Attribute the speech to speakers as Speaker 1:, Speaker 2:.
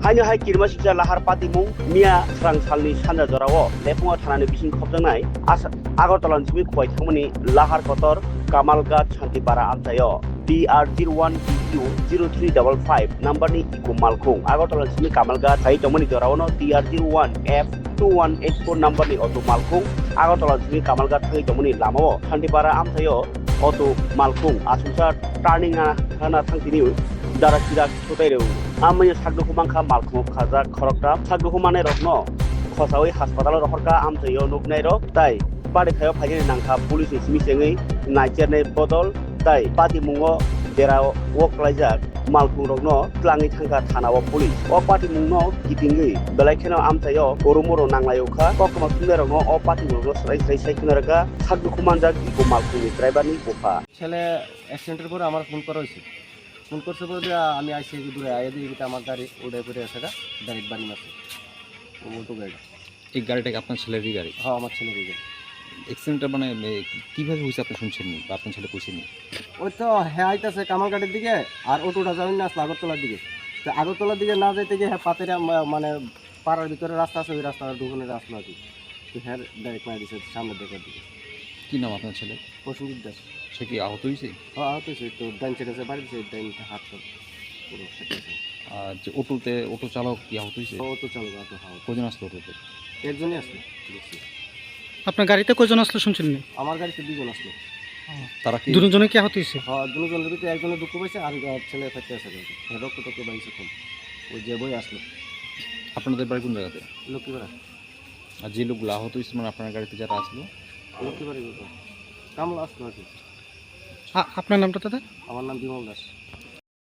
Speaker 1: हायनो हाय किरमासिजा लाहार पातिमुं मिया स्रांसालनि सानजा जराव लेफुङा थानानै बिसिं खबजांनाय आगरतलानि सिमि खबाय थांमोननि लाहार कतर कामालगाट शान्तिपारा आमथायाव DR01BQ0355 नाम्बारनि इको मालखौ आगरतलानि सिमि कामालगाट हाय तमनि जरावनो DR01F2184 नाम्बारनि अटो मालखौ आगरतलानि सिमि कामालगाट हाय तमनि लामाव शान्तिपारा आमथायाव अटो मालखौ आसुंसा टार्निं हाना थांखिनि दारासिरा सोतायरेव आमय सागदुखु मांखा मालखौ खाजा खरकता सागदुखु माने रत्न खसावै हासपाताल रहरका आमथायाव नुकनाय रक ताई पाडेखायाव फायनि नांखा पुलिस सिमिसेङै नाइचेरनाय बदल ताई पाति मुङो देरा वकलाइजाक मालखौ रत्न क्लाङै थांखा थानाव पुलिस अ पाति मुङो गिदिङै बेलायखेनाव आमथायाव ओरुमोरो नांलायौखा ककमा सुंदे रत्न अ पाति मुङो स्राय स्राय साइखिनारका सागदुखु मानजाक इको मालखौनि ड्राइभारनि बोफा
Speaker 2: ছেলে অ্যাক্সিডেন্টের পরে আমার ফোন করা হয়েছে ফোন করছে বলে আমি আইসি দূরে আইয়া দিয়ে আমার গাড়ি উড়ে পড়ে আছে ডাইরেক্ট বাড়ি মারছে মোটো গাড়ি
Speaker 3: এই গাড়িটা কি আপনার ছেলেরই গাড়ি?
Speaker 2: হ্যাঁ আমার ছেলের গাড়ি।
Speaker 3: অ্যাক্সিডেন্টটা মানে কীভাবে হয়েছে আপনি শুনছেন নি বা আপনার ছেলে কইছেন নি?
Speaker 2: ওই তো হ্যাঁ আইতাছে কামালঘাটের দিকে আর অটোটা যাবেন না আসলে আগরতলার দিকে, তো আগরতলার দিকে না যাইতে গিয়ে হ্যাঁ পাতের মানে পাড়ার ভিতরে রাস্তা আছে ওই রাস্তা ঢুকুনে আসলো আর কি, তো হ্যাঁ ডাইরেক্ট মারা দিচ্ছে সামনের দেখার দিকে।
Speaker 3: কী নাম আপনার ছেলে?
Speaker 2: প্রসেনজিৎ দাস।
Speaker 3: সে কি আহত হয়েছে?
Speaker 2: হ্যাঁ আহত হয়েছে, তো ডাইন চেটেছে বাড়ি দিচ্ছে, ডাইন হাত পুরো সেটেছে।
Speaker 3: আর যে অটো চালক কি আহত হয়েছে?
Speaker 2: ও তো চলো তো হ্যাঁ
Speaker 3: কজন আসলো অটোতে?
Speaker 2: একজনই আসলো দেখছি।
Speaker 4: আপনার গাড়িতে কয়জন আসলো শুনছেন না?
Speaker 2: আমার গাড়িতে দুজন আসলো।
Speaker 3: তারা কি
Speaker 4: দুজনে কি আহত হয়েছে?
Speaker 2: হ্যাঁ দুজনের ভিতরে একজনের দুঃখ পাইছে আর ছেলে ফেটে আছে রক্ত টক্ত বাইছে খুব, ওই যে বই আসলো।
Speaker 3: আপনাদের বাড়ি কোন জায়গাতে?
Speaker 2: লক্ষ্মীপাড়া।
Speaker 3: আর যে লোকগুলো আহত হয়েছে মানে আপনার গাড়িতে যারা আসলো?
Speaker 2: লক্ষ্মীপাড়া কামলা আসলো আর কি।
Speaker 4: আপনার নামটা দাদা?
Speaker 2: আমার নাম বিমল দাস।